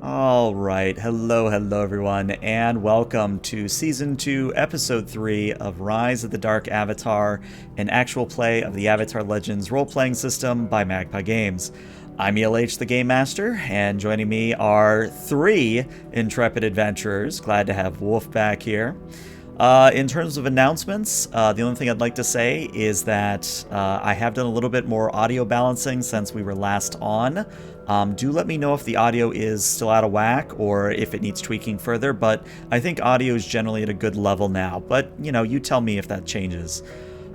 All right. Hello, everyone, and welcome to Season 2, Episode 3 of Rise of the Dark Avatar, an actual play of the Avatar Legends role-playing system by Magpie Games. I'm ELH, the Game Master, and joining me are three intrepid adventurers. Glad to have Wolf back here. In terms of announcements, the only thing I'd like to say is that I have done a little bit more audio balancing since we were last on. Do let me know if the audio is still out of whack or if it needs tweaking further, but I think audio is generally at a good level now. But, you tell me if that changes.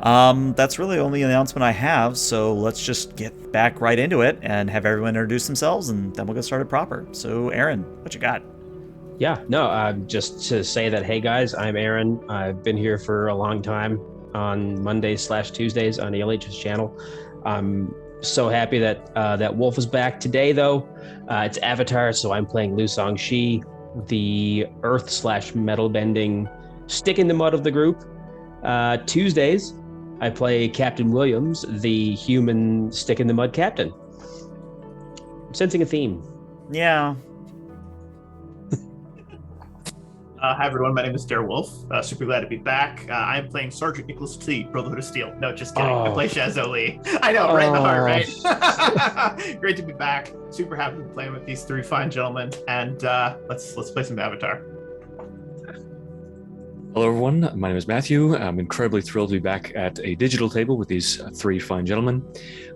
That's really the only announcement I have, so let's just get back right into it and have everyone introduce themselves, and then we'll get started proper. So, Aaron, what you got? Just to say that, hey guys, I'm Aaron. I've been here for a long time on Mondays/Tuesdays on ELH's channel. I'm so happy that Wolf is back today, though. It's Avatar, so I'm playing Lu Song-Shi, the earth/metal bending stick in the mud of the group. Tuesdays, I play Captain Williams, the human stick in the mud captain. I'm sensing a theme. Yeah. Hi everyone, my name is Dare Wolf. Super glad to be back. I'm playing Sergeant Nicholas T, Brotherhood of Steel. No, just kidding. I play Shazo Lee. I know, right in the heart, right? Great to be back. Super happy to be playing with these three fine gentlemen. And let's play some Avatar. Hello everyone, my name is Matthew. I'm incredibly thrilled to be back at a digital table with these three fine gentlemen.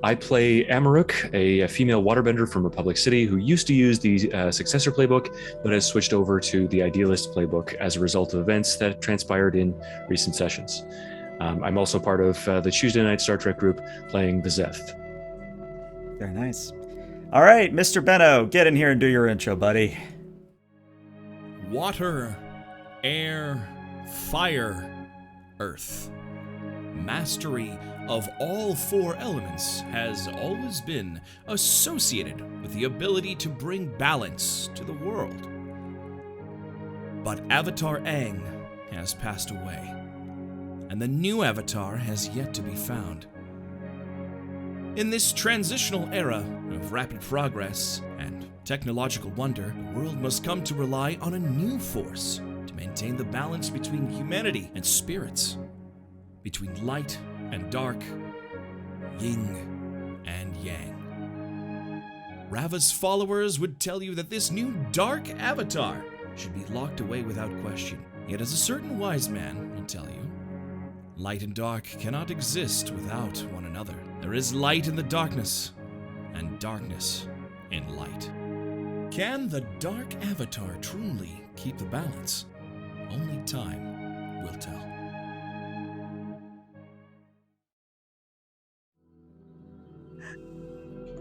I play Amaruk, a female waterbender from Republic City who used to use the Successor playbook, but has switched over to the Idealist playbook as a result of events that transpired in recent sessions. I'm also part of the Tuesday night Star Trek group playing Vizeth. Very nice. All right, Mr. Benno, get in here and do your intro, buddy. Water, air, fire, earth. Mastery of all four elements has always been associated with the ability to bring balance to the world. But Avatar Aang has passed away, and the new Avatar has yet to be found. In this transitional era of rapid progress and technological wonder, the world must come to rely on a new force to maintain the balance between humanity and spirits, between light and dark, yin and yang. Rava's followers would tell you that this new dark avatar should be locked away without question. Yet as a certain wise man will tell you, light and dark cannot exist without one another. There is light in the darkness, and darkness in light. Can the dark avatar truly keep the balance? Only time will tell.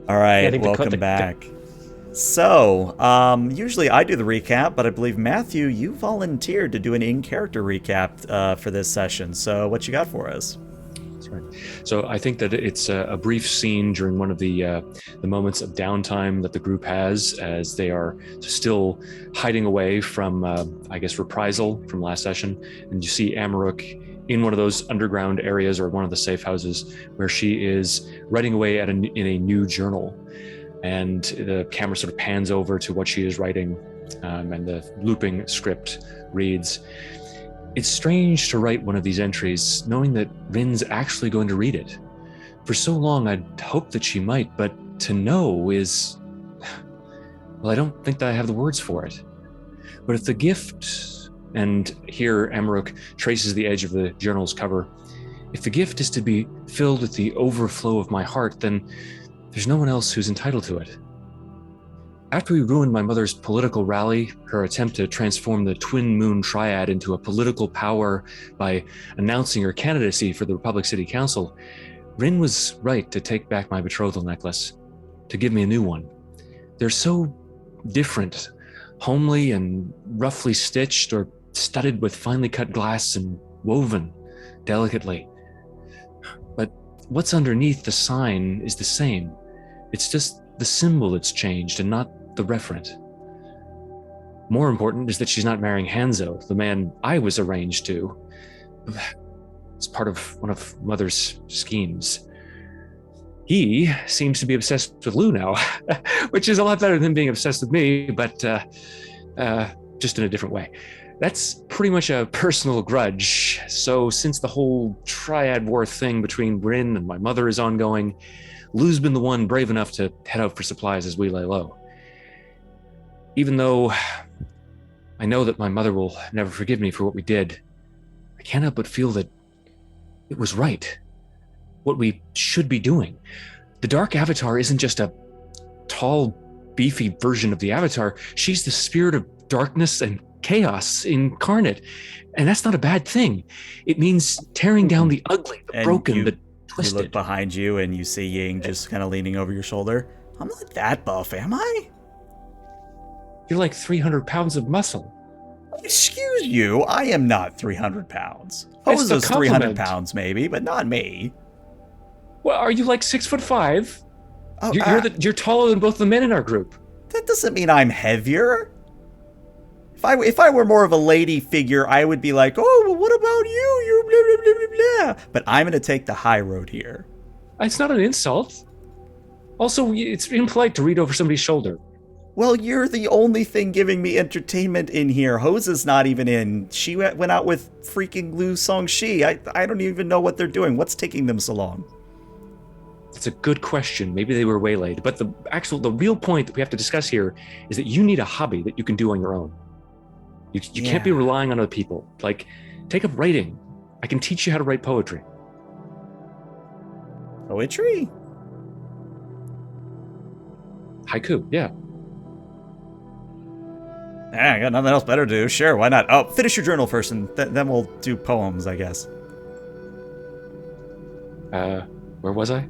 All right, welcome back. So, usually I do the recap, but I believe, Matthew, you volunteered to do an in-character recap for this session. So what you got for us? That's right. So I think that it's a brief scene during one of the moments of downtime that the group has as they are still hiding away from, reprisal from last session. And you see Amaruk in one of those underground areas or one of the safe houses where she is writing away in a new journal. And the camera sort of pans over to what she is writing, and the looping script reads, "It's strange to write one of these entries knowing that Rin's actually going to read it. For so long I'd hoped that she might, but to know is... well, I don't think that I have the words for it. But if the gift..." And here Amaruk traces the edge of the journal's cover. "If the gift is to be filled with the overflow of my heart, then there's no one else who's entitled to it. After we ruined my mother's political rally, her attempt to transform the Twin Moon Triad into a political power by announcing her candidacy for the Republic City Council, Rin was right to take back my betrothal necklace, to give me a new one. They're so different, homely and roughly stitched or studded with finely cut glass and woven delicately. But what's underneath the sign is the same. It's just the symbol that's changed and not the referent. More important is that she's not marrying Hanzo, the man I was arranged to. It's part of one of Mother's schemes. He seems to be obsessed with Lou now, which is a lot better than being obsessed with me, but just in a different way. That's pretty much a personal grudge. So since the whole triad war thing between Bryn and my mother is ongoing, Lou's been the one brave enough to head out for supplies as we lay low. Even though I know that my mother will never forgive me for what we did, I can't help but feel that it was right. What we should be doing. The Dark Avatar isn't just a tall, beefy version of the Avatar. She's the spirit of darkness and chaos incarnate. And that's not a bad thing. It means tearing down the ugly, the broken, the twisted. You look behind you and you see Ying just kind of leaning over your shoulder. I'm not that buff, am I? You're like 300 pounds of muscle. Excuse you, I am not 300 pounds. It's the Hosa's 300 compliment. pounds maybe, but not me. Well, are you like 6'5"? Oh, You're taller than both the men in our group. that doesn't mean I'm heavier. If I were more of a lady figure, I would be like, oh, well, what about you? You're blah, blah, blah, blah, blah. But I'm going to take the high road here. It's not an insult. Also, it's impolite to read over somebody's shoulder. Well, you're the only thing giving me entertainment in here. Hosa's not even in. She went out with freaking Liu Songshi. I don't even know what they're doing. What's taking them so long? It's a good question. Maybe they were waylaid. But the real point that we have to discuss here is that you need a hobby that you can do on your own. You can't be relying on other people. Like, take up writing. I can teach you how to write poetry. Poetry? Haiku, yeah. I got nothing else better to do. Sure, why not? Oh, finish your journal first, and then we'll do poems, I guess. Where was I?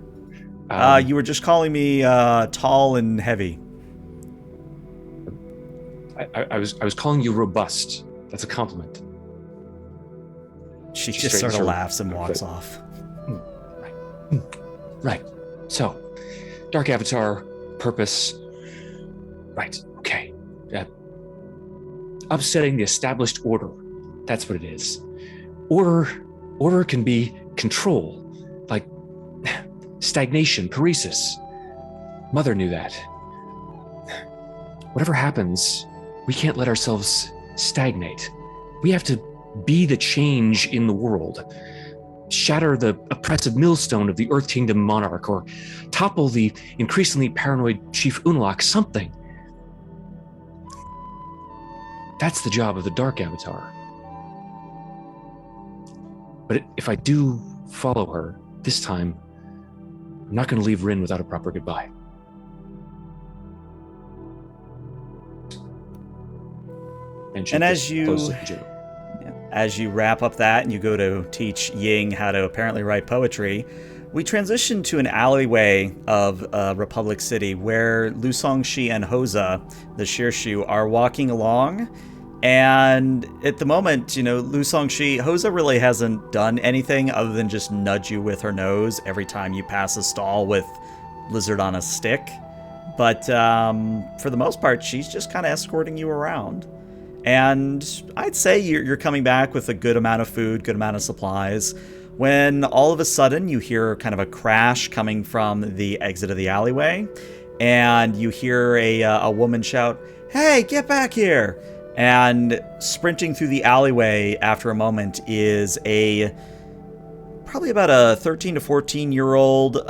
You were just calling me tall and heavy. I was calling you robust. That's a compliment. She just sort of laughs and walks off. Right. So, Dark Avatar, purpose. Right. Okay. Upsetting the established order. That's what it is. Order can be control, like stagnation, paresis. Mother knew that. Whatever happens, we can't let ourselves stagnate. We have to be the change in the world. Shatter the oppressive millstone of the Earth Kingdom monarch, or topple the increasingly paranoid Chief Unalaq, something. That's the job of the Dark Avatar. But if I do follow her, this time, I'm not going to leave Rin without a proper goodbye. And as you wrap up that and you go to teach Ying how to apparently write poetry, we transition to an alleyway of Republic City where Liu Songshi and Hosa, the Shirshu, are walking along. And at the moment, Liu Songshi, Hosa really hasn't done anything other than just nudge you with her nose every time you pass a stall with Lizard on a stick. But for the most part, she's just kind of escorting you around. And I'd say you're coming back with a good amount of food, good amount of supplies, when all of a sudden you hear kind of a crash coming from the exit of the alleyway, and you hear a woman shout, "Hey, get back here!" And sprinting through the alleyway after a moment is probably about a 13 to 14-year-old,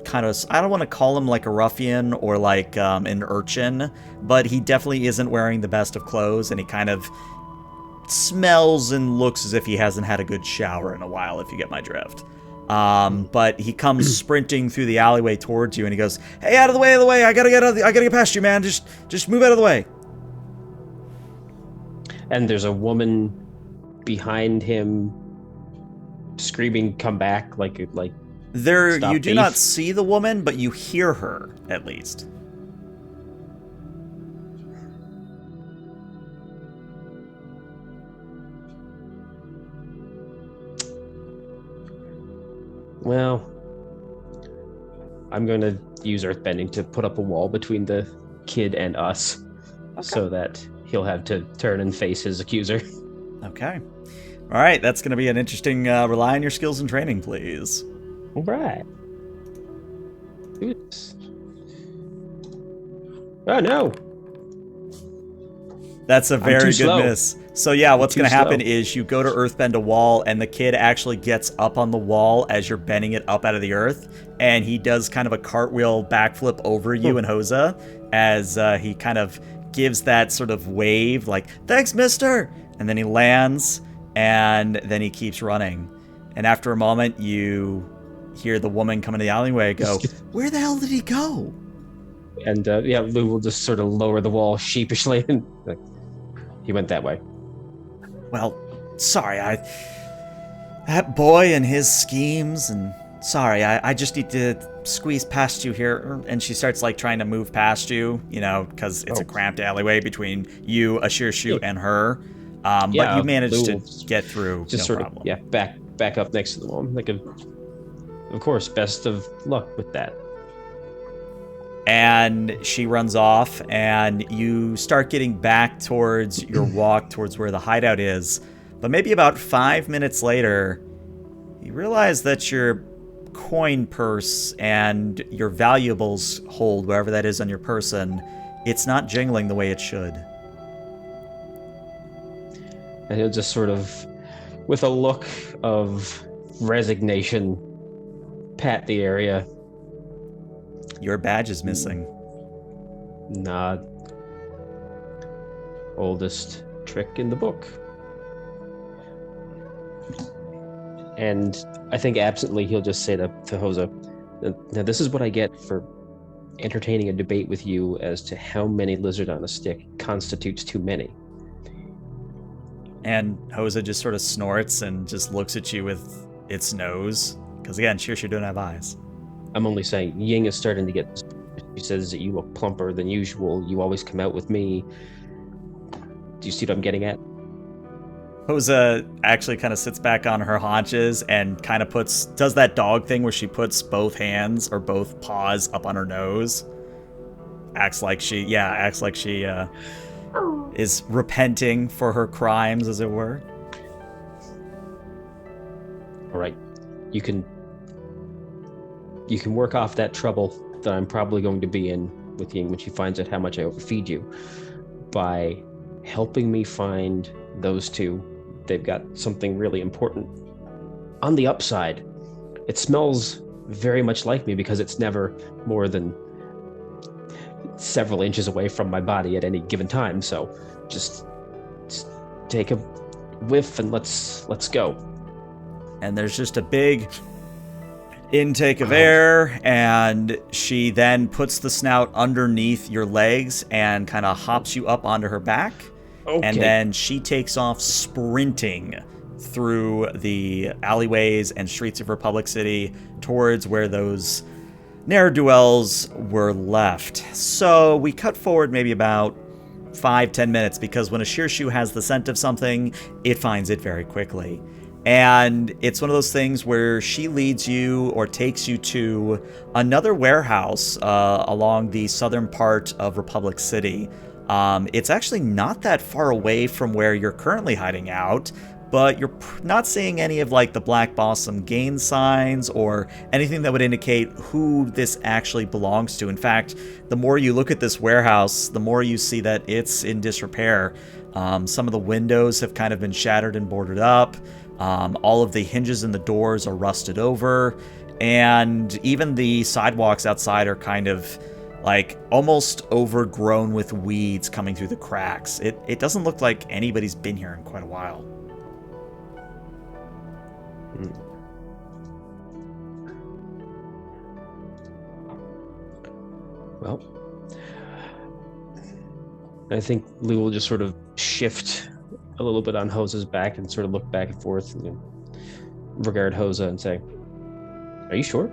kind of, I don't want to call him like a ruffian or like an urchin, but he definitely isn't wearing the best of clothes, and he kind of smells and looks as if he hasn't had a good shower in a while, if you get my drift. But he comes sprinting through the alleyway towards you, and he goes, "Hey, out of the way, I gotta get past you, man. Just move out of the way." And there's a woman behind him screaming, "Come back!" Like There, stop you do thief. not see the woman, but you hear her at least. Well, I'm going to use earthbending to put up a wall between the kid and us, so that he'll have to turn and face his accuser. Okay. All right, that's going to be an interesting rely on your skills and training, please. All right. Oops. Oh no! That's a very good slow. miss. So yeah, what's too going to happen slow. is you go to earthbend a wall, and the kid actually gets up on the wall as you're bending it up out of the earth, and he does kind of a cartwheel backflip over you and Hosa as he kind of gives that sort of wave, like, thanks, mister! And then he lands, and then he keeps running. And after a moment, you hear the woman come into the alleyway go, where the hell did he go? And yeah, Lou will just sort of lower the wall sheepishly, and like, he went that way. Well, sorry, that boy and his schemes, and sorry, I just need to squeeze past you here. And she starts like trying to move past you, you know, because it's a cramped alleyway between you, a Shirshu, and her. But you managed to get through, just no sort problem. of back up next to the wall. Like, of course, best of luck with that. And she runs off, and you start getting back towards your walk towards where the hideout is. But maybe about 5 minutes later, you realize that your coin purse and your valuables hold, wherever that is on your person, it's not jingling the way it should. And he'll just sort of, with a look of resignation, pat the area. Your badge is missing. Nod. Oldest trick in the book. And I think absently he'll just say to Hosa, now this is what I get for entertaining a debate with you as to how many lizard on a stick constitutes too many. And Hosa just sort of snorts and just looks at you with its nose. Because again, Shirshu don't have eyes. I'm only saying, Ying is starting to get... She says that you look plumper than usual. You always come out with me. Do you see what I'm getting at? Hosa actually kind of sits back on her haunches and kind of does that dog thing where she puts both hands or both paws up on her nose. Acts like she is repenting for her crimes, as it were. All right. You can work off that trouble that I'm probably going to be in with Ying when she finds out how much I overfeed you by helping me find those two. They've got something really important. On the upside, it smells very much like me because it's never more than several inches away from my body at any given time. So just take a whiff and let's go. And there's just a big intake of air, and she then puts the snout underneath your legs and kind of hops you up onto her back. Okay. And then she takes off sprinting through the alleyways and streets of Republic City towards where those ne'er-do-wells were left. So we cut forward maybe about 5-10 minutes, because when a Shirshu has the scent of something, it finds it very quickly. And it's one of those things where she leads you or takes you to another warehouse along the southern part of Republic City. It's actually not that far away from where you're currently hiding out, but you're not seeing any of like the Black Blossom Gain signs or anything that would indicate who this actually belongs to. In fact, the more you look at this warehouse, the more you see that it's in disrepair. Some of the windows have kind of been shattered and boarded up. All of the hinges in the doors are rusted over, and even the sidewalks outside are kind of like almost overgrown with weeds coming through the cracks. It doesn't look like anybody's been here in quite a while. Well, I think Lou will just sort of shift a little bit on Hosa's back and sort of look back and forth and regard Hosa and say, "Are you sure?"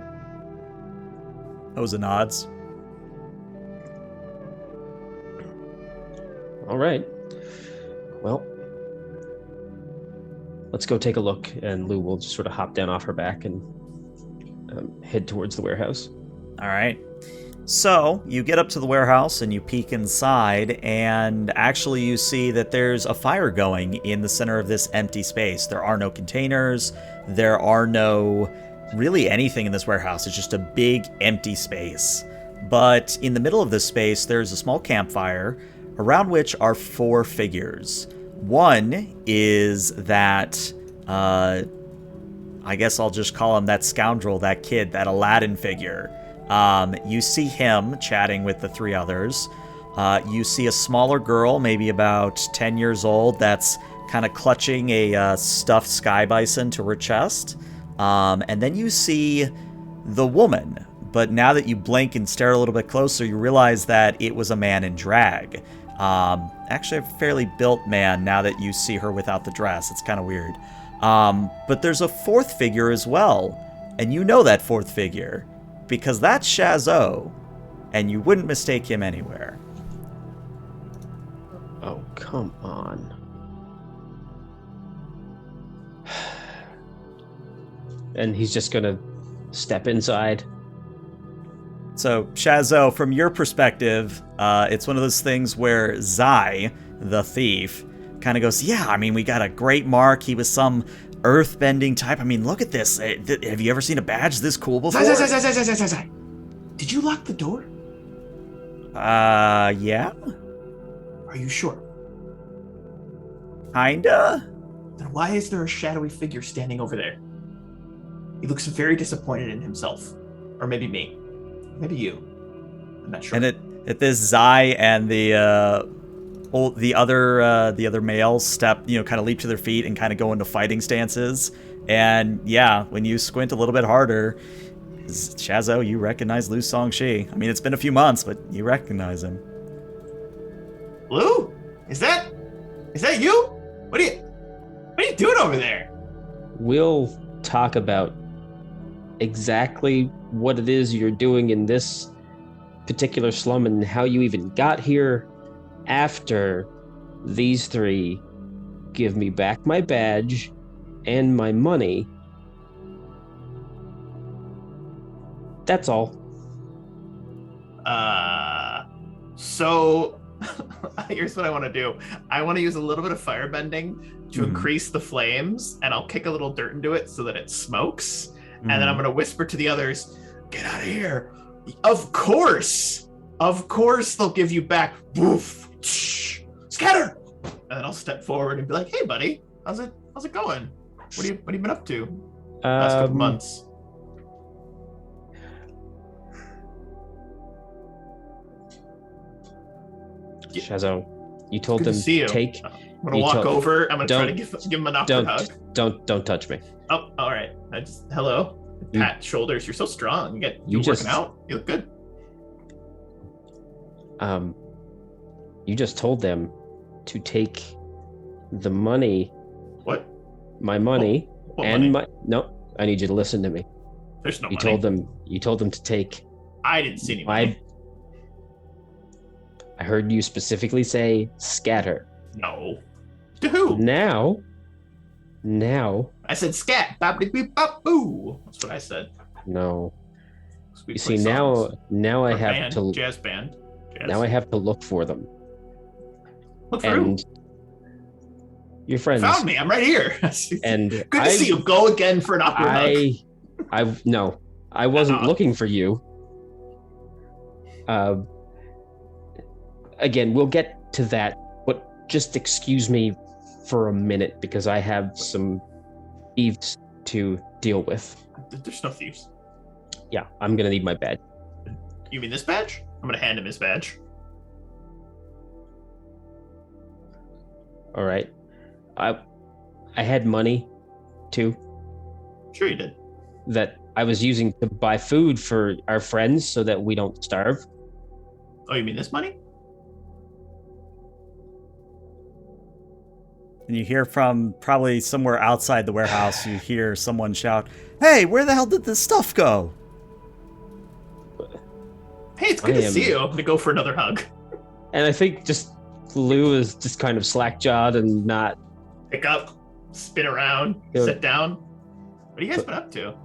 Hosa nods. All right. Well, let's go take a look. And Lou will just sort of hop down off her back and head towards the warehouse. All right. So you get up to the warehouse and you peek inside, and actually you see that there's a fire going in the center of this empty space. There are no containers. There are no really anything in this warehouse. It's just a big empty space. But in the middle of this space, there's a small campfire around which are 4 figures. One is that, I guess I'll just call him that scoundrel, that kid, that Aladdin figure. You see him chatting with the 3 others. You see a smaller girl, maybe about 10 years old, that's kind of clutching a stuffed sky bison to her chest. And then you see the woman. But now that you blink and stare a little bit closer, you realize that it was a man in drag. Actually, a fairly built man now that you see her without the dress. It's kind of weird. But there's a 4th figure as well. And you know that 4th figure, because that's Shazzo. And you wouldn't mistake him anywhere. Oh, come on. And he's just gonna step inside. So, Shazzo, from your perspective, it's one of those things where Zai, the thief, kind of goes, yeah, I mean, we got a great mark. He was some earthbending type. I mean, look at this. Have you ever seen a badge this cool before? Zai. Did you lock the door? Yeah? Are you sure? Kinda? Then why is there a shadowy figure standing over there? He looks very disappointed in himself. Or maybe me. Maybe you. I'm not sure. And at this, Zai and the other males step, kind of leap to their feet and kind of go into fighting stances. And yeah, when you squint a little bit harder, Shazzo, you recognize Lu Songshi. I mean, it's been a few months, but you recognize him. Lu? Is that you? What are you doing over there? We'll talk about exactly what it is you're doing in this particular slum and how you even got here after these 3 give me back my badge and my money. That's all. So here's what I want to do. I want to use a little bit of firebending to increase the flames, and I'll kick a little dirt into it so that it smokes. And then I'm going to whisper to the others, get out of here. Of course they'll give you back. Woof. Scatter. And then I'll step forward and be like, hey, buddy, how's it going? What have you been up to last couple months? Shazzo, you told Good them to see you. take. I'm gonna walk over. I'm gonna try to give him an awkward hug. Don't touch me. Oh, all right. Hello. Pat shoulders. You're so strong. You're working out. You look good. You just told them to take the money. What? My money what and money? No. I need you to listen to me. There's no You money. told them to take. I didn't see any money. I heard you specifically say scatter. No. To who? Now. I said scat. Bop beep bop boo. That's what I said. No. We You play see, songs. now I Or have band, to. jazz band. Jazz. Now I have to look for them. Look for who? And your friends. Found me. I'm right here. And good to see you. Go again for an awkward hug. No, I wasn't looking for you. Again, we'll get to that, but just excuse me for a minute because I have some thieves to deal with. There's no thieves. Yeah, I'm gonna need my badge. You mean this badge? I'm gonna hand him his badge. All right. I had money too Sure you did. that I was using to buy food for our friends so that we don't starve. Oh, you mean this money? And you hear from probably somewhere outside the warehouse, you hear someone shout, hey, where the hell did this stuff go? Hey, it's good to see you. I'm gonna go for another hug. And I think just Lou is just kind of slack-jawed and not. Pick up, spin around, Yeah. sit down. What have you guys been up to?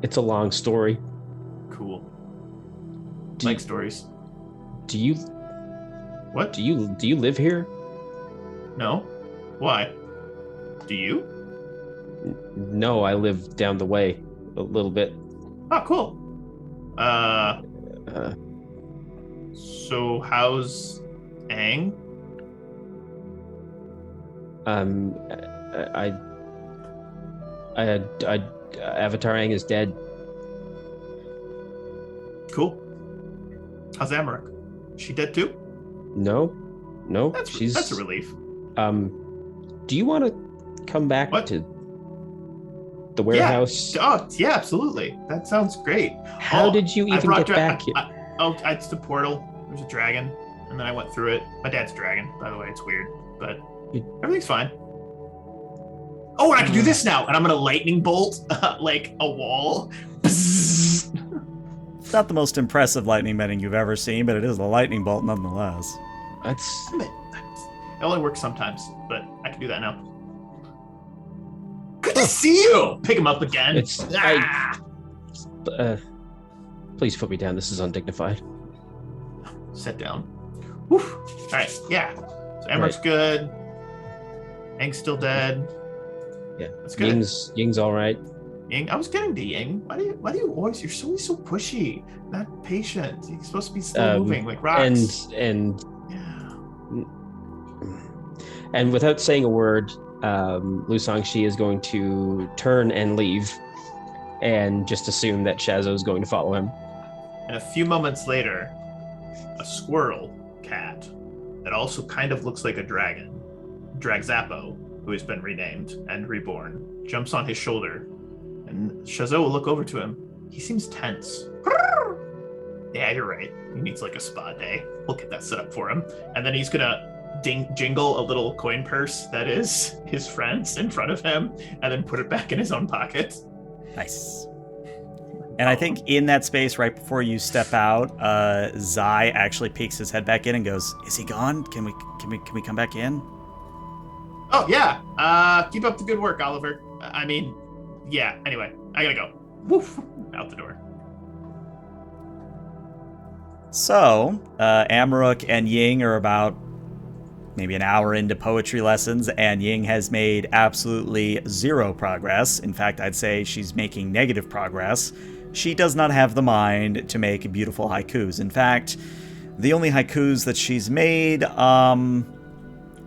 It's a long story. Cool. Do Like you- stories. Do you What? do you live here? No? Why? Do you? No, I live down the way a little bit. Oh, cool. Uh, So how's Aang? I Avatar Aang is dead. Cool. How's Amarok? She dead too? No, That's a relief. Do you want to come back to the warehouse? Oh, yeah, absolutely. That sounds great. How did you even get back here? It's the portal. There's a dragon, and then I went through it. My dad's a dragon, by the way. It's weird, but everything's fine. Oh, and I can do this now, and I'm gonna lightning bolt like a wall. It's not the most impressive lightning bending you've ever seen, but it is a lightning bolt nonetheless. It only works sometimes, but I can do that now. Good to see you! Pick him up again. Please put me down. This is undignified. Sit down. Whew. All right, yeah. So Amarok's good. Aang's still dead. Yeah, that's good. Ying's all right. Ying, I was getting to Ying. Why do you always? You're always so pushy, not patient. You're supposed to be still moving like rocks. And without saying a word, Lu Sangxi is going to turn and leave, and just assume that Shazo is going to follow him. And a few moments later, a squirrel cat that also kind of looks like a dragon, Dragzappo, who has been renamed and reborn, jumps on his shoulder, and Shazo will look over to him. He seems tense. Yeah, you're right. He needs like a spa day. We'll get that set up for him. And then he's gonna jingle a little coin purse that is his friend's in front of him, and then put it back in his own pocket. Nice. And I think in that space, right before you step out, Zai actually peeks his head back in and goes, "Is he gone? Can we come back in?" Oh yeah. Keep up the good work, Oliver. I mean, yeah. Anyway, I gotta go. Woof. Out the door. So, Amarok and Ying are about maybe an hour into poetry lessons, and Ying has made absolutely zero progress. In fact, I'd say she's making negative progress. She does not have the mind to make beautiful haikus. In fact, the only haikus that she's made,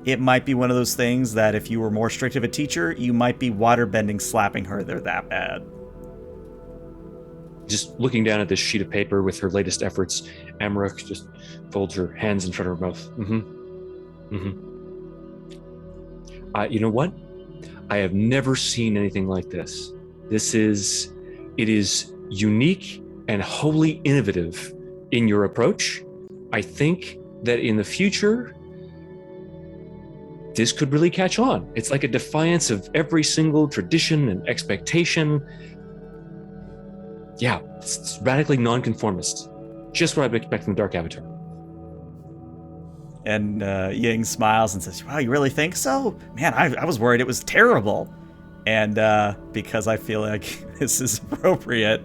it might be one of those things that if you were more strict of a teacher, you might be waterbending slapping her. They're that bad. Just looking down at this sheet of paper with her latest efforts, Amarok just folds her hands in front of her mouth. You know what? I have never seen anything like this. It is unique and wholly innovative in your approach. I think that in the future, this could really catch on. It's like a defiance of every single tradition and expectation. Yeah, it's radically nonconformist. Just what I'd expect from the Dark Avatar. And Ying smiles and says, "Wow, you really think so? Man, I was worried it was terrible." And because I feel like this is appropriate,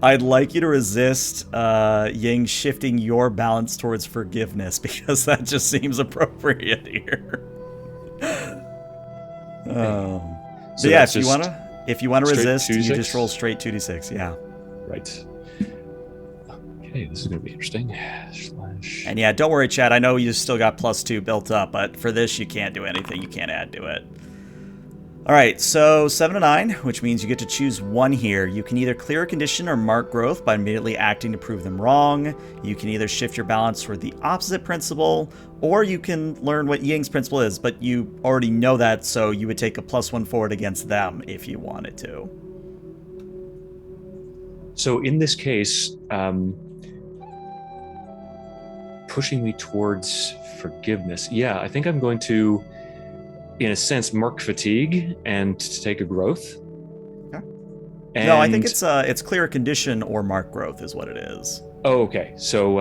I'd like you to resist Ying shifting your balance towards forgiveness, because that just seems appropriate here. So yeah, if you wanna resist, you just roll straight 2d6. Yeah. Right. Okay, this is gonna be interesting. And yeah, don't worry, Chad. I know you still got +2 built up, but for this, you can't do anything. You can't add to it. All right, so 7 to 9, which means you get to choose one here. You can either clear a condition or mark growth by immediately acting to prove them wrong. You can either shift your balance toward the opposite principle, or you can learn what Ying's principle is, but you already know that, so you would take a +1 forward against them if you wanted to. So in this case, pushing me towards forgiveness. Yeah, I think I'm going to, in a sense, mark fatigue and to take a growth. Okay. No, I think it's clear a condition or mark growth is what it is. Oh, okay. So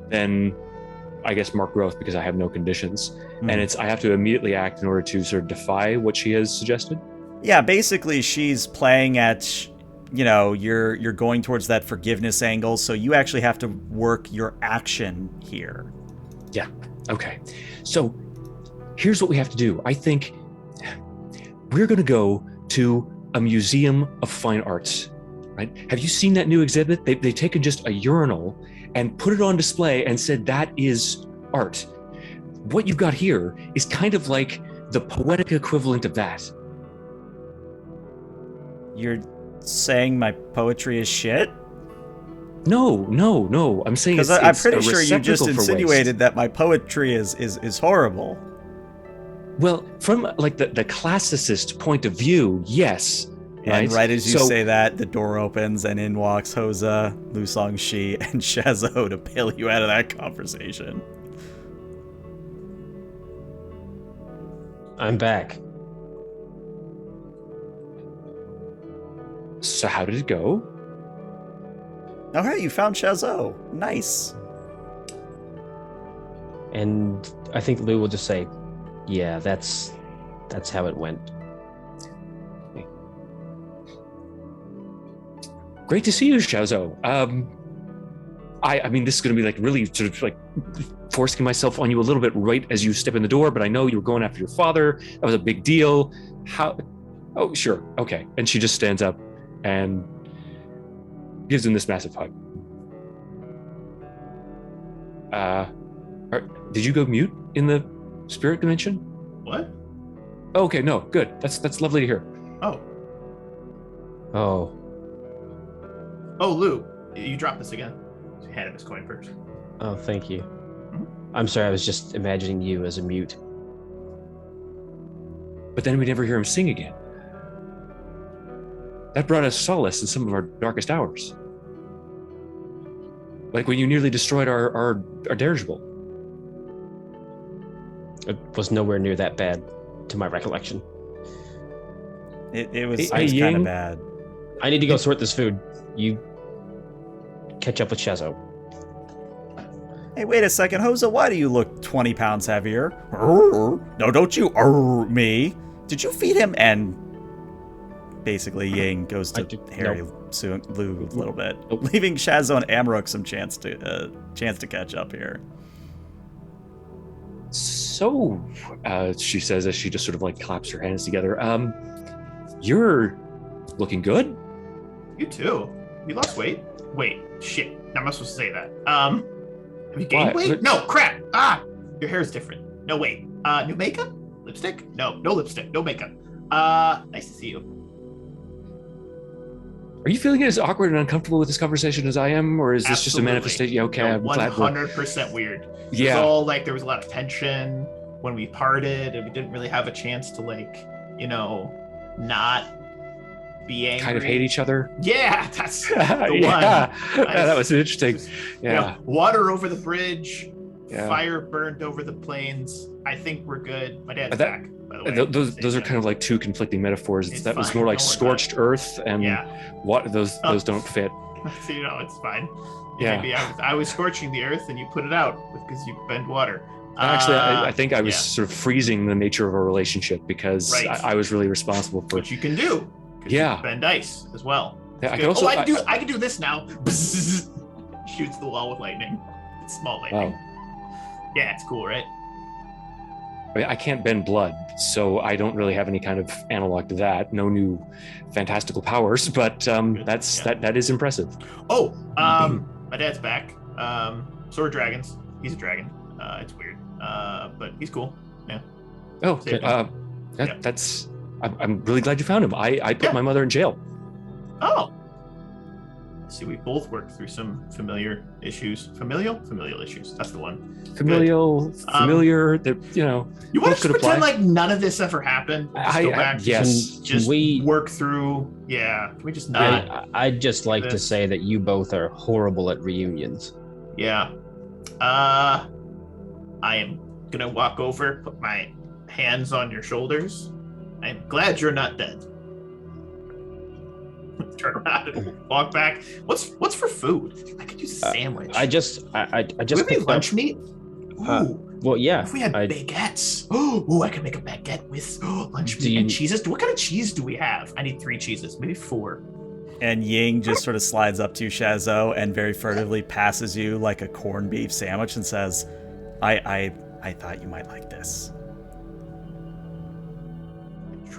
then I guess mark growth because I have no conditions. And I have to immediately act in order to sort of defy what she has suggested? Yeah, basically she's playing at, you're going towards that forgiveness angle, so you actually have to work your action here. Yeah, okay. So here's what we have to do. I think we're going to go to a museum of fine arts, right? Have you seen that new exhibit? They've taken just a urinal and put it on display and said that is art. What you've got here is kind of like the poetic equivalent of that. You're saying my poetry is shit? No. I'm saying Because it's I'm pretty a sure you just receptacle for waste. insinuated that my poetry is horrible. Well, from like the classicist point of view, yes. And right as you say that, the door opens and in walks Hoza, Lusong Shi, and Shazo to bail you out of that conversation. I'm back. So how did it go? All right, you found Shazo. Nice. And I think Lou will just say, yeah, that's how it went. Great to see you, Shazo. I mean, this is going to be like really sort of like forcing myself on you a little bit right as you step in the door, but I know you were going after your father. That was a big deal. How? Oh, sure. Okay. And she just stands up and gives him this massive hug. Did you go mute in the spirit dimension? What? Oh, okay, no, good. That's lovely to hear. Oh. Oh, Lou, you dropped this again. He handed his coin first. Oh, thank you. Mm-hmm. I'm sorry, I was just imagining you as a mute. But then we never hear him sing again. That brought us solace in some of our darkest hours. Like when you nearly destroyed our dirigible. It was nowhere near that bad, to my recollection. It was Hey, kind of Ying. bad. I need to go sort this food. You catch up with Shazo. Hey, wait a second, Hoza, why do you look 20 pounds heavier? No, don't you me. Did you feed him? And basically Ying goes to Harry Lou a little bit, leaving Shazo and Amarok some chance to catch up here. So, she says as she just sort of like claps her hands together. You're looking good. You too. You lost weight? Wait, shit. Now I'm not supposed to say that. Have you gained What? weight? No, crap. Your hair's different. No, wait. New makeup? Lipstick? No lipstick. No makeup. Nice to see you. Are you feeling as awkward and uncomfortable with this conversation as I am, or is this just a Absolutely. manifestation? Yeah, okay, I'm glad. 100% weird. Yeah. There was a lot of tension when we parted, and we didn't really have a chance to not be angry. Kind of hate each other. Yeah, that's the Yeah. one. That was interesting. Yeah. Water over the bridge, Yeah. fire burnt over the plains. I think we're good. My dad's back, by the way. Those are kind of like two conflicting metaphors. It's that was fine. more like Don't worry scorched earth, and what those don't fit. So, it's fine. Yeah. Maybe I was scorching the earth and you put it out because you bend water. Actually, I think I was sort of freezing the nature of our relationship because Right. I was really responsible for. Which you can do. 'Cause Yeah. you bend ice as well. Yeah, I Good. can also. I can do this now. Shoots the wall with lightning. It's small lightning. Yeah, it's cool, right? I can't bend blood, so I don't really have any kind of analog to that. No new fantastical powers, but that is impressive. Oh, my dad's back. So are dragons. He's a dragon. It's weird, but he's cool. Yeah. Oh, Saved him. that's. I'm really glad you found him. I put my mother in jail. Oh. See, we both worked through some familiar issues. Familial issues. That's the one. Familiar. That You want both to could pretend apply. like none of this ever happened? Just go back. Yes. Just we work through. Yeah. Can we just not? I'd just like to this. say that you both are horrible at reunions. Yeah. I am gonna walk over, put my hands on your shoulders. I'm glad you're not dead. Turn around and walk back. What's for food? I could use a sandwich. I just Do we have any picked up- lunch meat? Ooh. Well, yeah. If we had baguettes. Oh, I could make a baguette with lunch Do meat you- and cheeses. What kind of cheese do we have? I need 3 cheeses, maybe 4. And Ying just sort of slides up to Shazo and very furtively passes you like a corned beef sandwich and says, I thought you might like this.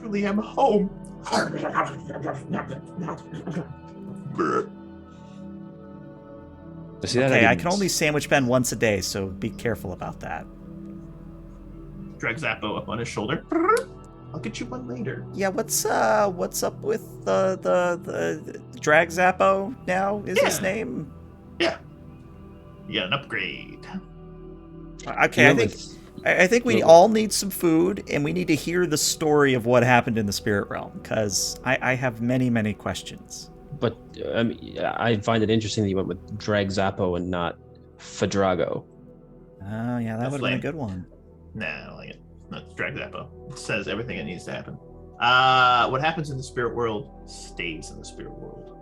truly am home. See that? Okay, I didn't can only sandwich Ben once a day, so be careful about that. Drag Zappo up on his shoulder. I'll get you one later. Yeah, what's up with the Drag Zappo now? Is his name? Yeah. You got an upgrade. Okay, I think we all need some food, and we need to hear the story of what happened in the spirit realm, because I have many questions. But I find it interesting that you went with Drag Zappo and not Fadrago. Oh, yeah, that That's would have been a lame. good one. Nah, I don't like it. That's Drag Zappo. It says everything that needs to happen. What happens in the spirit world stays in the spirit world.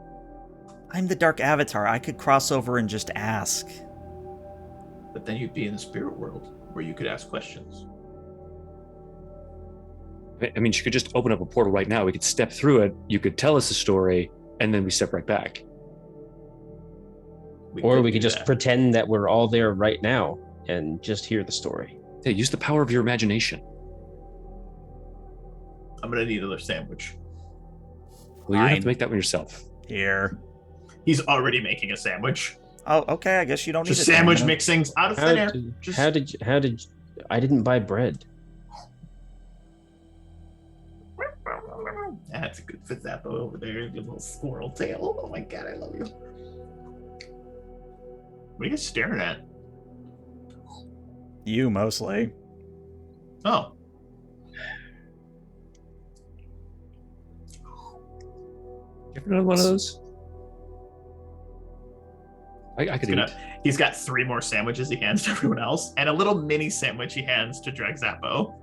I'm the Dark Avatar. I could cross over and just ask. But then you'd be in the spirit world where you could ask questions. I mean, she could just open up a portal right now. We could step through it. You could tell us a story, and then we step right back. Or we could just pretend that we're all there right now and just hear the story. Hey, use the power of your imagination. I'm gonna need another sandwich. Well, you're gonna have to make that one yourself. Here. He's already making a sandwich. Oh, okay. I guess you don't need Just it then. sandwich mixings out of thin air. How did I didn't buy bread? That's a good Fizappo over there. Your little squirrel tail. Oh my god, I love you. What are you guys staring at? You mostly. Oh. You ever done one of those? I could eat. He's got 3 more sandwiches he hands to everyone else, and a little mini sandwich he hands to Drag Zappo.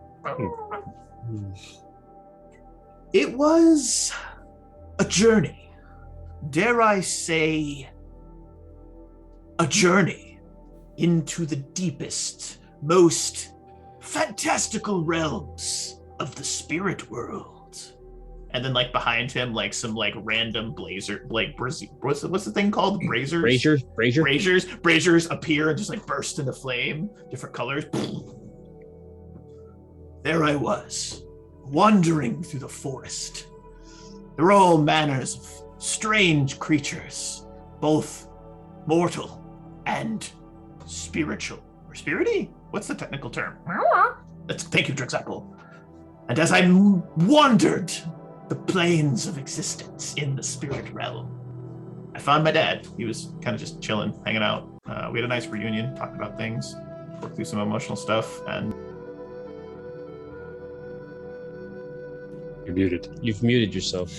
It was a journey. Dare I say, a journey into the deepest, most fantastical realms of the spirit world. And then, like, behind him, like, some, like, random blazer, like, what's the thing called? Brazers? Brazers appear and just, like, burst into flame. Different colors. There I was, wandering through the forest. There were all manners of strange creatures, both mortal and spiritual. Or spirity? What's the technical term? Thank you, Drexapple. And as I wandered the planes of existence in the spirit realm, I found my dad. He was kind of just chilling, hanging out. We had a nice reunion, talking about things, worked through some emotional stuff, and You're muted. You've muted yourself.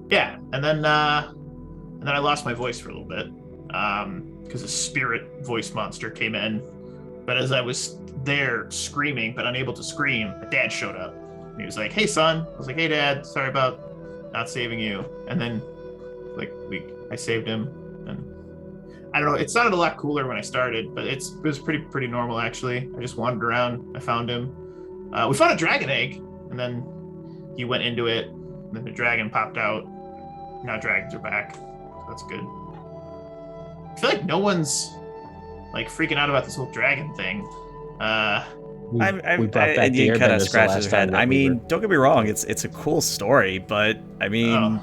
yeah, and then I lost my voice for a little bit because a spirit voice monster came in. But as I was there screaming but unable to scream, my dad showed up. And he was like, "Hey, son." I was like, "Hey, Dad. Sorry about not saving you." And then, like, I saved him, and I don't know. It sounded a lot cooler when I started, but it was pretty normal actually. I just wandered around. I found him. We found a dragon egg, and then he went into it. And then the dragon popped out. Now dragons are back. So that's good. I feel like no one's like freaking out about this whole dragon thing. We brought back and the you kind of airbenders the scratches last your time head. that I we mean, were- don't get me wrong, it's a cool story, but I mean,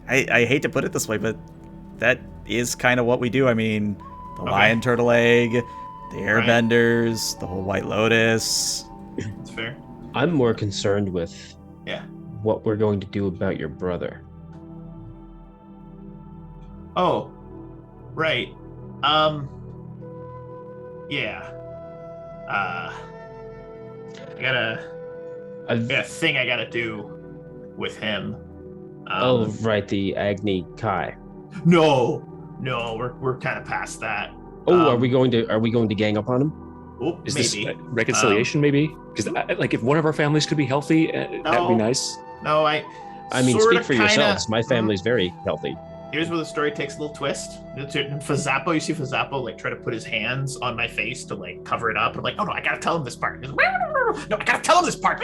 I hate to put it this way, but that is kind of what we do. I mean, the lion turtle egg, the airbenders, the whole White Lotus. That's fair. I'm more concerned with Yeah. what we're going to do about your brother. Oh, right. Yeah. I got a thing I gotta do with him. Right, the Agni Kai. No, we're kind of past that. Oh, are we going to gang up on him? Oh, Is maybe. this reconciliation, maybe? Because like, if one of our families could be healthy, that'd be nice. No, I mean, sorta, speak for kinda, yourselves. My family's very healthy. Here's where the story takes a little twist. Fazappo, you see Fazappo like try to put his hands on my face to like cover it up. I'm like, oh no, I gotta tell him this part. He's like, no, I gotta tell him this part.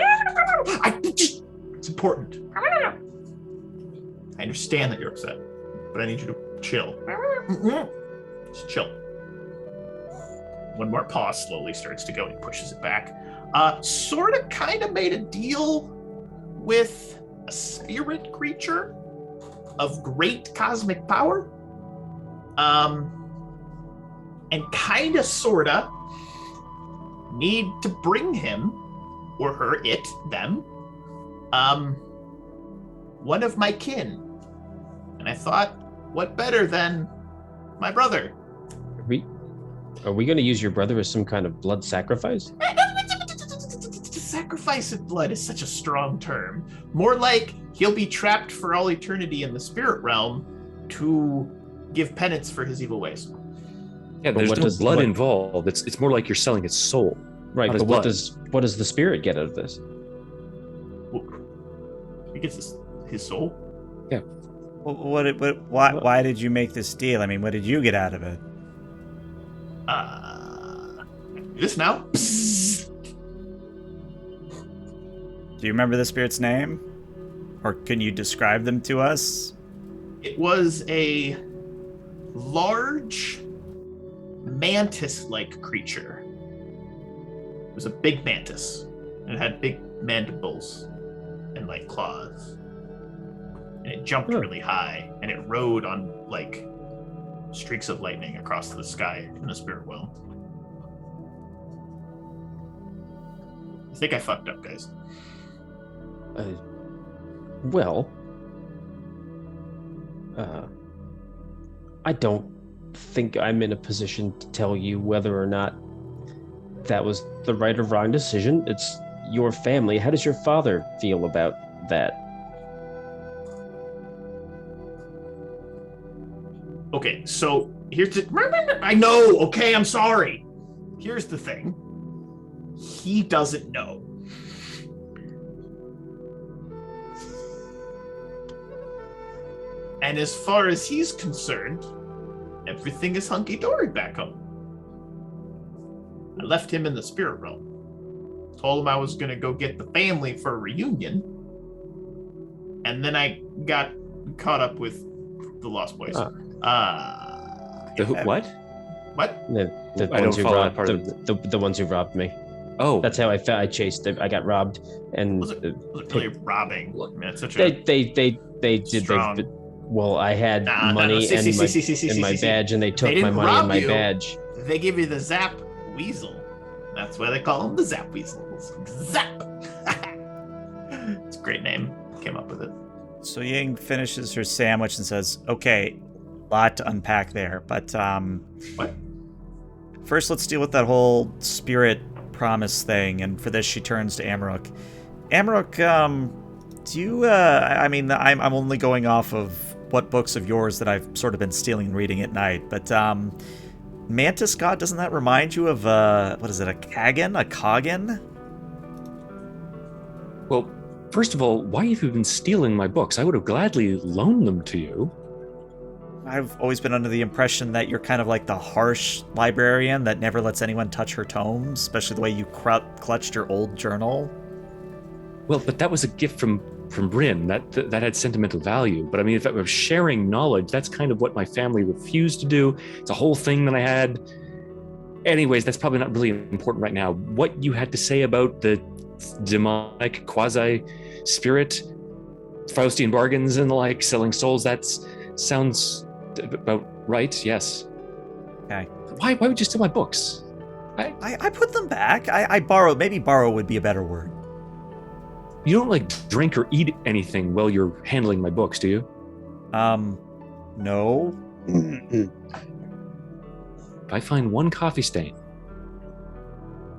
It's important. I understand that you're upset, but I need you to chill. Just chill. One more pause slowly starts to go and he pushes it back. Sorta kinda made a deal with a spirit creature of great cosmic power. And kinda, sorta, need to bring him, or her, it, them, one of my kin. And I thought, what better than my brother? Are we going to use your brother as some kind of blood sacrifice? Sacrifice of blood is such a strong term. More like he'll be trapped for all eternity in the spirit realm to give penance for his evil ways. Yeah, there's no blood involved. It's more like you're selling his soul. Right, but what does the spirit get out of this? He gets his soul. Yeah. Why did you make this deal? I mean, what did you get out of it? This now. Do you remember the spirit's name? Or can you describe them to us? It was a large mantis-like creature. It was a big mantis. It had big mandibles and like claws. And it jumped really high, and it rode on like streaks of lightning across the sky in the spirit realm. I think I fucked up, guys. I don't think I'm in a position to tell you whether or not that was the right or wrong decision. It's your family. How does your father feel about that? Okay, so here's the... I know, okay, I'm sorry. Here's the thing. He doesn't know. And as far as he's concerned, everything is hunky-dory back home. I left him in the spirit realm. Told him I was going to go get the family for a reunion. And then I got caught up with the Lost Boys. What? What? The ones who robbed the ones who robbed me. Oh, that's how I felt. I chased it. I got robbed, and was it really robbing? I mean, it's such they did. Well, I had money and my badge, and they took my money and my badge. They give you the Zap Weasel. That's why they call them the Zap Weasels. Zap. It's a great name. Came up with it. So Ying finishes her sandwich and says, "Okay, a lot to unpack there, but what? First, let's deal with that whole spirit promise thing." And for this, she turns to Amarok. Amarok, do you? I mean, I'm only going off of what books of yours that I've sort of been stealing and reading at night, but Mantis God, doesn't that remind you of what is it? A Kagan? A Kagan? Well, first of all, why have you been stealing my books? I would have gladly loaned them to you. I've always been under the impression that you're kind of like the harsh librarian that never lets anyone touch her tomes, especially the way you clutched your old journal. Well, but that was a gift from Bryn. That had sentimental value. But I mean, if I was sharing knowledge, that's kind of what my family refused to do. It's a whole thing that I had. Anyways, that's probably not really important right now. What you had to say about the demonic quasi-spirit, Faustian bargains and the like, selling souls, that sounds about right, yes. Okay. Why would you steal my books? I put them back. I borrowed. Maybe borrow would be a better word. You don't like drink or eat anything while you're handling my books, do you? No. If I find one coffee stain.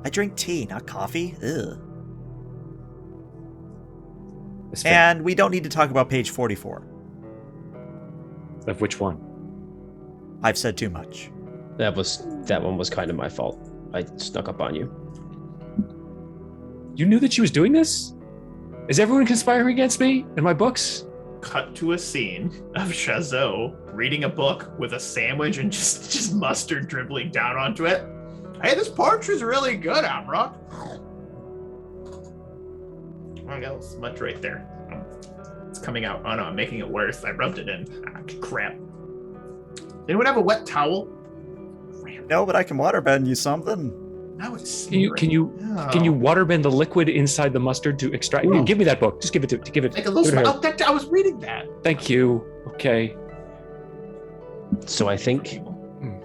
I drink tea, not coffee. Ugh. And we don't need to talk about page 44. Of which one? I've said too much. That one was kind of my fault. I snuck up on you. You knew that she was doing this? Is everyone conspiring against me and my books? Cut to a scene of Chazot reading a book with a sandwich and just mustard dribbling down onto it. Hey, this porch is really good, Amrock. I got smudge right there. It's coming out. Oh no, I'm making it worse. I rubbed it in. Crap. Anyone have a wet towel? No, but I can waterbend you something. Now it's Can you waterbend the liquid inside the mustard to extract? Ooh. Give me that book. Just give it to give it. Like a little give it her. I was reading that. Thank you. Okay. So I think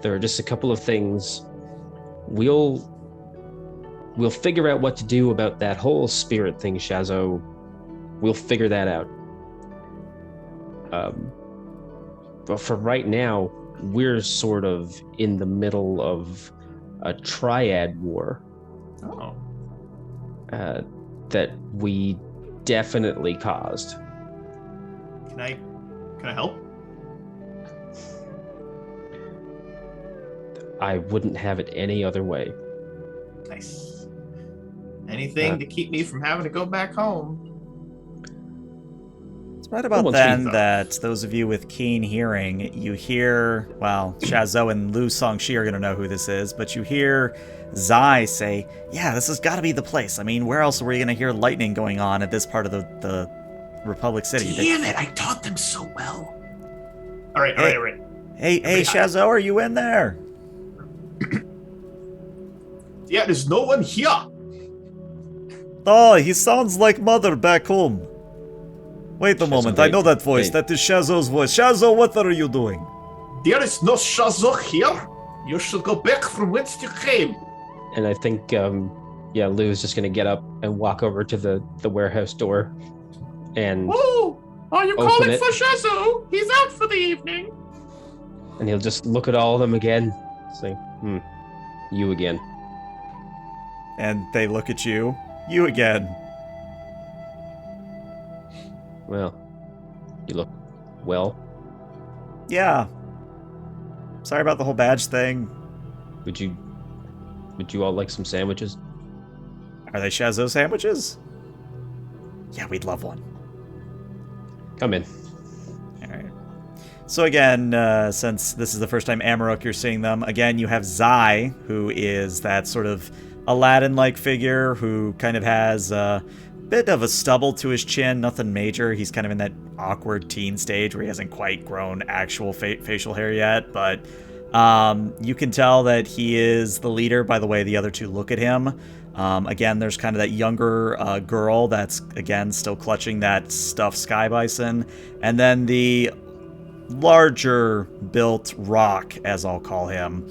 there are just a couple of things. We'll figure out what to do about that whole spirit thing, Shazo. We'll figure that out. But for right now, we're sort of in the middle of a triad war Oh. that we definitely caused. Can I help? I wouldn't have it any other way. Nice. Anything to keep me from having to go back home. It's right about Someone's then feet, that those of you with keen hearing, you hear, well, Shazo and Lu Songshi are going to know who this is, but you hear Zai say, yeah, this has got to be the place. I mean, where else are we going to hear lightning going on at this part of the Republic City? Damn it, I taught them so well. All right. Hey, Shazo, are you in there? Yeah, there's no one here. Oh, he sounds like Mother back home. Wait a moment, I know that voice. That is Shazo's voice. Shazo, what are you doing? There is no Shazo here. You should go back from whence you came. And I think, Lou's just going to get up and walk over to the warehouse door and Oh, are you Open calling it. for Shazo? He's out for the evening. and he'll just look at all of them again, say, you again. And they look at you. You again. Well, you look well. Yeah. Sorry about the whole badge thing. Would you all like some sandwiches? Are they Shazo sandwiches? Yeah, we'd love one. Come in. Alright. So again, since this is the first time Amarok you're seeing them, again you have Zai, who is that sort of Aladdin-like figure who kind of has a bit of a stubble to his chin, nothing major. He's kind of in that awkward teen stage where he hasn't quite grown actual facial hair yet, but you can tell that he is the leader by the way the other two look at him. Again, there's kind of that younger girl that's, again, still clutching that stuffed sky bison. And then the larger built rock, as I'll call him.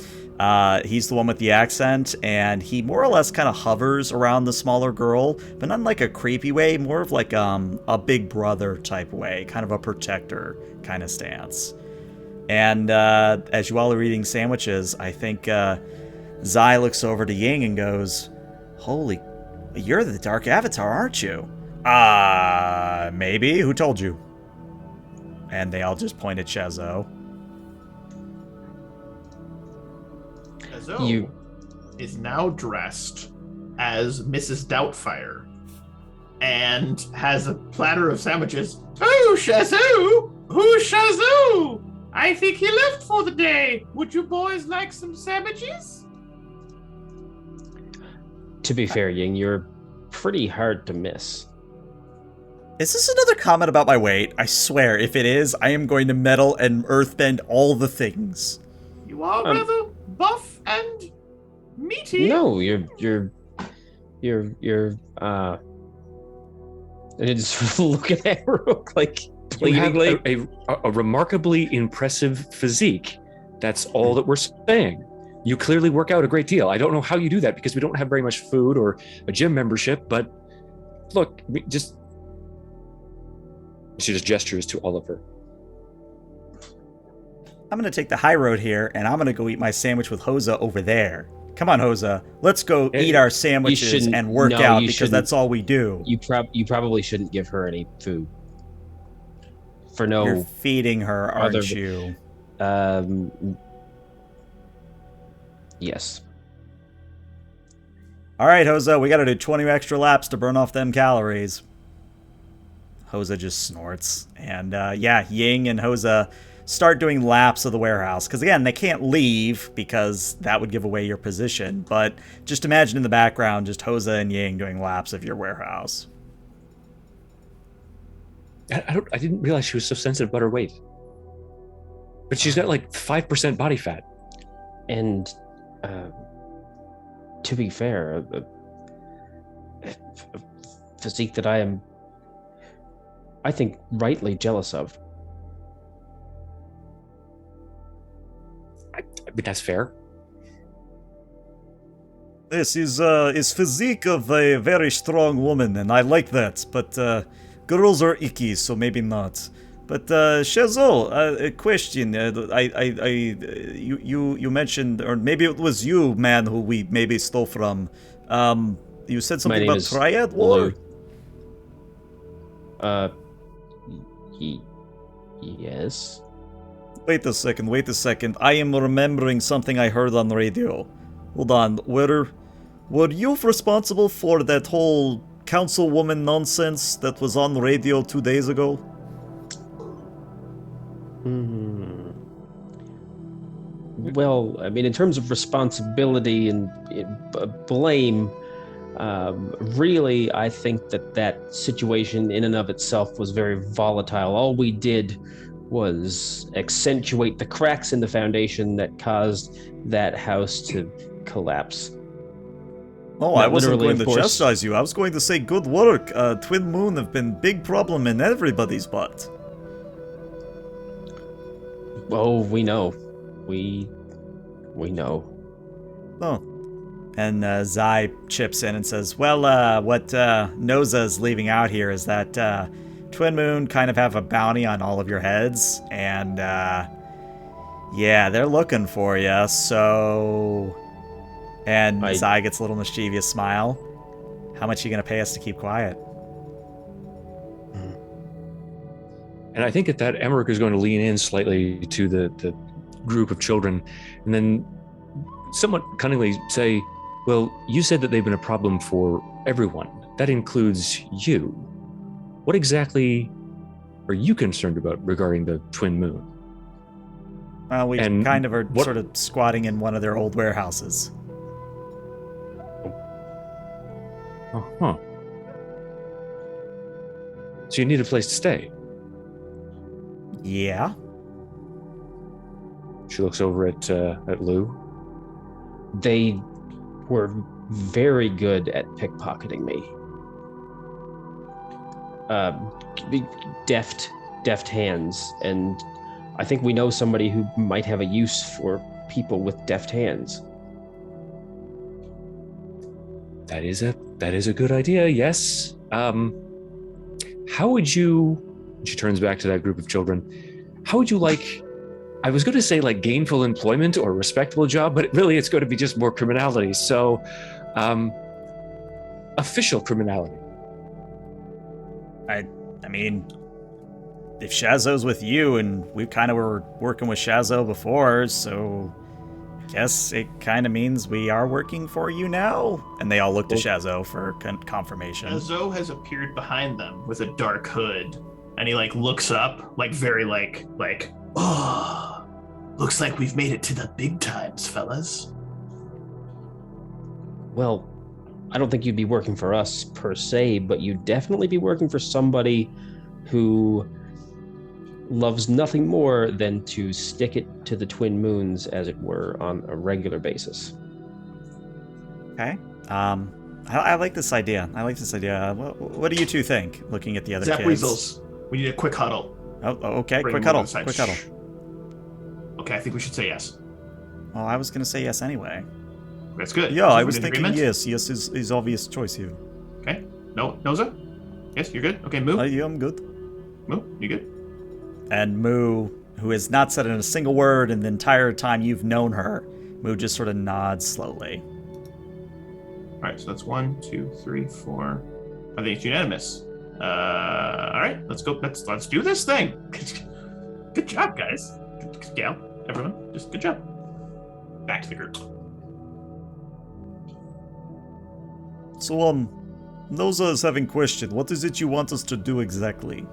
He's the one with the accent, and he more or less kind of hovers around the smaller girl, but not in like a creepy way, more of like a big brother type way, kind of a protector kind of stance. And as you all are eating sandwiches, I think Zai looks over to Ying and goes, "Holy, you're the Dark Avatar, aren't you?" Maybe. Who told you? And they all just point at Shazo. Shazo is now dressed as Mrs. Doubtfire and has a platter of sandwiches. Oh, Shazo! Who's Shazo? I think he left for the day. Would you boys like some sandwiches? To be fair, Ying, you're pretty hard to miss. Is this another comment about my weight? I swear, if it is, I am going to metal and earthbend all the things. You are rather buff and meaty. No, you're and you just look at Amarok like You have pleadingly. a remarkably impressive physique. That's all that we're saying. You clearly work out a great deal. I don't know how you do that because we don't have very much food or a gym membership, but look, she just gestures to Oliver. I'm going to take the high road here, and I'm going to go eat my sandwich with Hosa over there. Come on, Hosa. Let's go eat our sandwiches and work out because that's all we do. You probably shouldn't give her any food. For no, You're feeding her, aren't you? Yes. All right, Hosa, we got to do 20 extra laps to burn off them calories. Hosa just snorts. And Ying and Hosa start doing laps of the warehouse. Because again, they can't leave because that would give away your position. But just imagine in the background just Hosa and Ying doing laps of your warehouse. I didn't realize she was so sensitive about her weight. But she's got like 5% body fat. And to be fair, a physique that I am, I think, rightly jealous of. I mean, that's fair. This is physique of a very strong woman, and I like that. But girls are icky, so maybe not. But Shazo, a question. You mentioned, or maybe it was you, man, who we maybe stole from. You said something about triad war. Yes. Wait a second. I am remembering something I heard on the radio. Hold on, were you responsible for that whole councilwoman nonsense that was on the radio 2 days ago? Well, I mean, in terms of responsibility and blame, really, I think that situation in and of itself was very volatile. All we did was accentuate the cracks in the foundation that caused that house to collapse. Oh, I wasn't going to chastise you. I was going to say good work. Twin Moon have been big problem in everybody's butt. Oh, we know. We know. Oh. And Zai chips in and says, well, what Noza's leaving out here is that Twin Moon kind of have a bounty on all of your heads, and yeah, they're looking for you, so... And Zai gets a little mischievous smile. How much are you going to pay us to keep quiet? And I think at that, Emmerich is going to lean in slightly to the group of children, and then somewhat cunningly say, well, you said that they've been a problem for everyone. That includes you. What exactly are you concerned about regarding the Twin Moon? Well, we kind of are sort of squatting in one of their old warehouses. Uh-huh. So you need a place to stay? Yeah. She looks over at Lou. They were very good at pickpocketing me. Deft hands, and I think we know somebody who might have a use for people with deft hands. That is a good idea, yes. How would you... She turns back to that group of children. How would you like... I was going to say like gainful employment or respectable job, but really it's going to be just more criminality. So, official criminality. I mean, if Shazo's with you, and we kind of were working with Shazo before, so I guess it kind of means we are working for you now. And they all look to Shazo for confirmation. Shazo has appeared behind them with a dark hood, and he like looks up, like very like, oh, looks like we've made it to the big times, fellas. Well, I don't think you'd be working for us per se, but you'd definitely be working for somebody who loves nothing more than to stick it to the Twin Moons, as it were, on a regular basis. Okay. I like this idea. What do you two think, looking at the other Zap kids? Weasels, we need a quick huddle. Oh, okay. Bring Quick them huddle. over the side. Shh. Okay, I think we should say yes. Oh, I was going to say yes anyway. That's good. Yeah, I was thinking yes. Yes is obvious choice here. Okay. No, Noza? Yes, you're good? Okay, Moo? Yeah, I'm good. Moo, you good? And Moo, who has not said in a single word in the entire time you've known her, Moo just sort of nods slowly. All right, so that's 1, 2, 3, 4. I think it's unanimous. All right, let's go. Let's do this thing. Good job, guys. Good gal, everyone. Just good job. Back to the group. So, Noza is having question. What is it you want us to do exactly?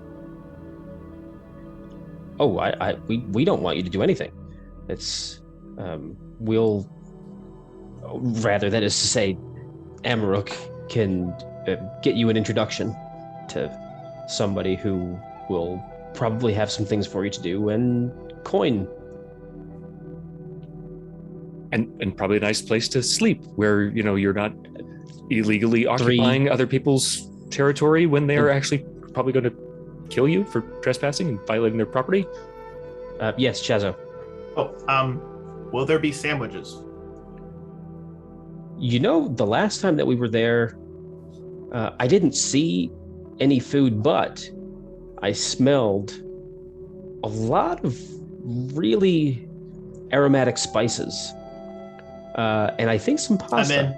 Oh, we don't want you to do anything. It's, we'll, rather, that is to say, Amaruk can get you an introduction to somebody who will probably have some things for you to do and coin. and probably a nice place to sleep where, you're not illegally occupying other people's territory when they are actually probably going to kill you for trespassing and violating their property. Yes, Chazo. Will there be sandwiches? The last time that we were there, I didn't see any food, but I smelled a lot of really aromatic spices. And I think some pasta. I'm in.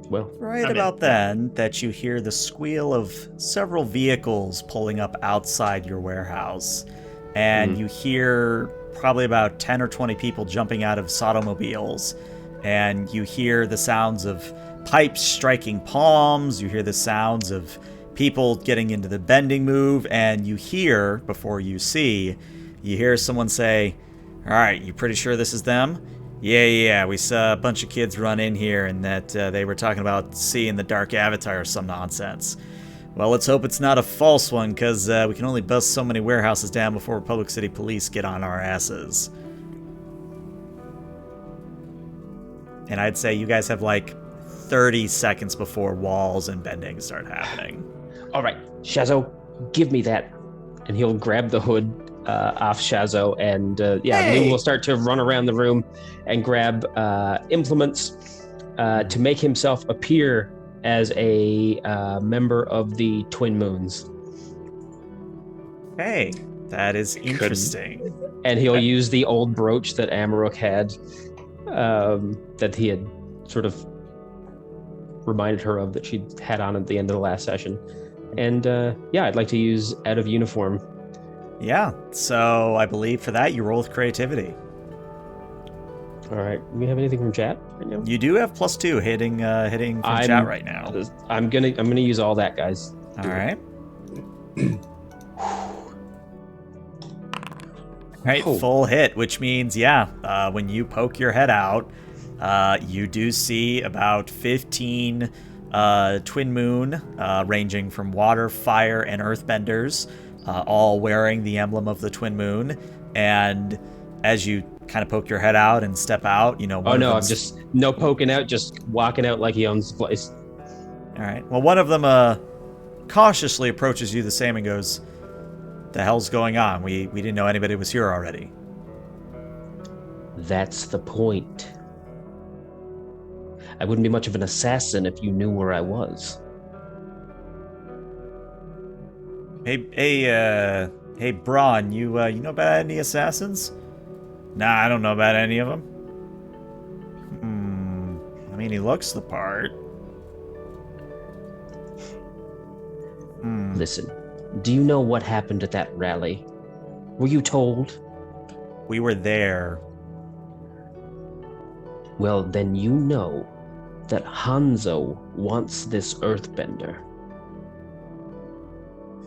Well, Right about then that you hear the squeal of several vehicles pulling up outside your warehouse. And you hear probably about 10 or 20 people jumping out of automobiles. And you hear the sounds of pipes striking palms. You hear the sounds of people getting into the bending move. And you hear, before you see, you hear someone say, "All right, you pretty sure this is them?" Yeah, we saw a bunch of kids run in here and that they were talking about seeing the Dark Avatar or some nonsense. Well, let's hope it's not a false one, because we can only bust so many warehouses down before Republic City Police get on our asses. And I'd say you guys have like 30 seconds before walls and bending start happening. all right, Shazo, give me that. And he'll grab the hood off Shazo, and Lou will start to run around the room and grab implements to make himself appear as a member of the Twin Moons. Hey, that is interesting. And he'll use the old brooch that Amarok had, that he had sort of reminded her of that she had on at the end of the last session. And I'd like to use out of uniform. Yeah, so I believe for that you roll with creativity. All right, do we have anything from chat right now? You do have +2 hitting from chat right now. I'm gonna use all that, guys. All right. Right, full hit, which means, when you poke your head out, you do see about 15 Twin Moon, ranging from water, fire, and earthbenders, all wearing the emblem of the Twin Moon. And as you kind of poke your head out and step out, I'm just no poking out, just walking out like he owns the place. All right. Well, one of them cautiously approaches you the same and goes, "The hell's going on? We didn't know anybody was here already." That's the point. I wouldn't be much of an assassin if you knew where I was. Hey, Braun, you know about any assassins? Nah, I don't know about any of them. I mean, he looks the part. Listen, do you know what happened at that rally? Were you told? We were there. Well, then you know that Hanzo wants this earthbender.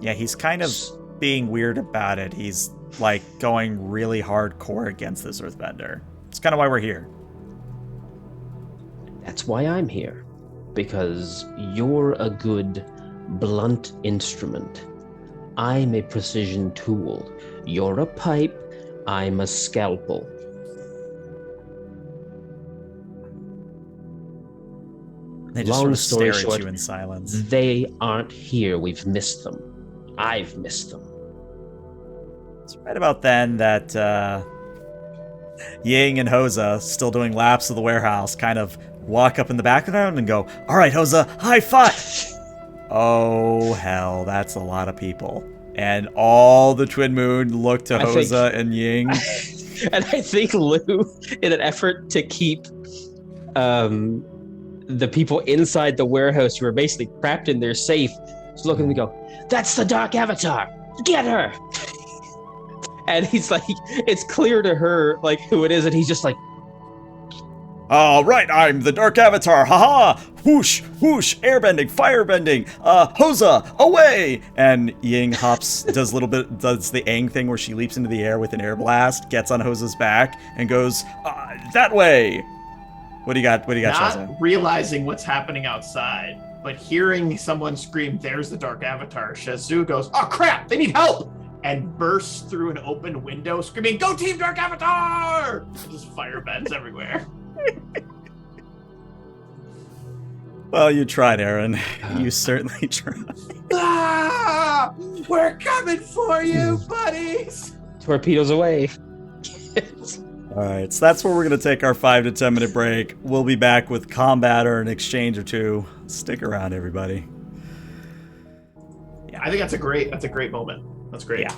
Yeah, he's kind of being weird about it. He's like going really hardcore against this earthbender. It's kind of why we're here. That's why I'm here. Because you're a good, blunt instrument. I'm a precision tool. You're a pipe. I'm a scalpel. They just Long sort of story stare short, at you in silence. They aren't here. We've missed them. I've missed them. It's right about then that Ying and Hoza, still doing laps of the warehouse, kind of walk up in the background and go, "All right, Hoza, high five!" Oh, hell, that's a lot of people. And all the Twin Moon look to Hoza and Ying. And I think Lou, in an effort to keep the people inside the warehouse who are basically trapped in their safe, is looking and go, "That's the Dark Avatar! Get her!" And he's like, it's clear to her like who it is, and he's just like, "All right, I'm the Dark Avatar, haha! Whoosh, whoosh, airbending, firebending, Hoza, away!" And Ying hops, does the Aang thing where she leaps into the air with an air blast, gets on Hoza's back, and goes, "That way!" What do you got, Not Shaza? realizing what's happening outside, but hearing someone scream, "There's the Dark Avatar," Shazu goes, "Oh crap, they need help!" and bursts through an open window, screaming, "Go Team Dark Avatar!" And just fire beds everywhere. Well, you tried, Aaron. You certainly tried. Ah! We're coming for you, buddies! Torpedoes away. All right, so that's where we're going to take our 5 to 10 minute break. We'll be back with combat or an exchange or two. Stick around, everybody. I think that's a great moment. That's great. Yeah.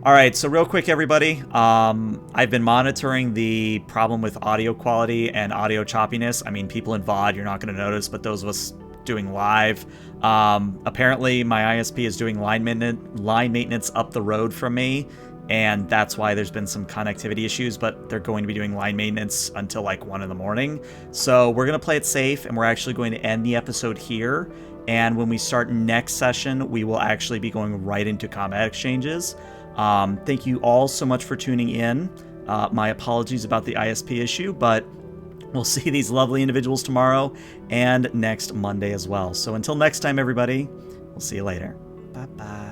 All right, so real quick, everybody. I've been monitoring the problem with audio quality and audio choppiness. I mean, people in VOD, you're not going to notice, but those of us doing live, apparently my ISP is doing line maintenance up the road from me, and that's why there's been some connectivity issues, but they're going to be doing line maintenance until like 1 in the morning. So we're going to play it safe, and we're actually going to end the episode here. And when we start next session, we will actually be going right into combat exchanges. Thank you all so much for tuning in. My apologies about the ISP issue, but we'll see these lovely individuals tomorrow and next Monday as well. So until next time, everybody, we'll see you later. Bye-bye.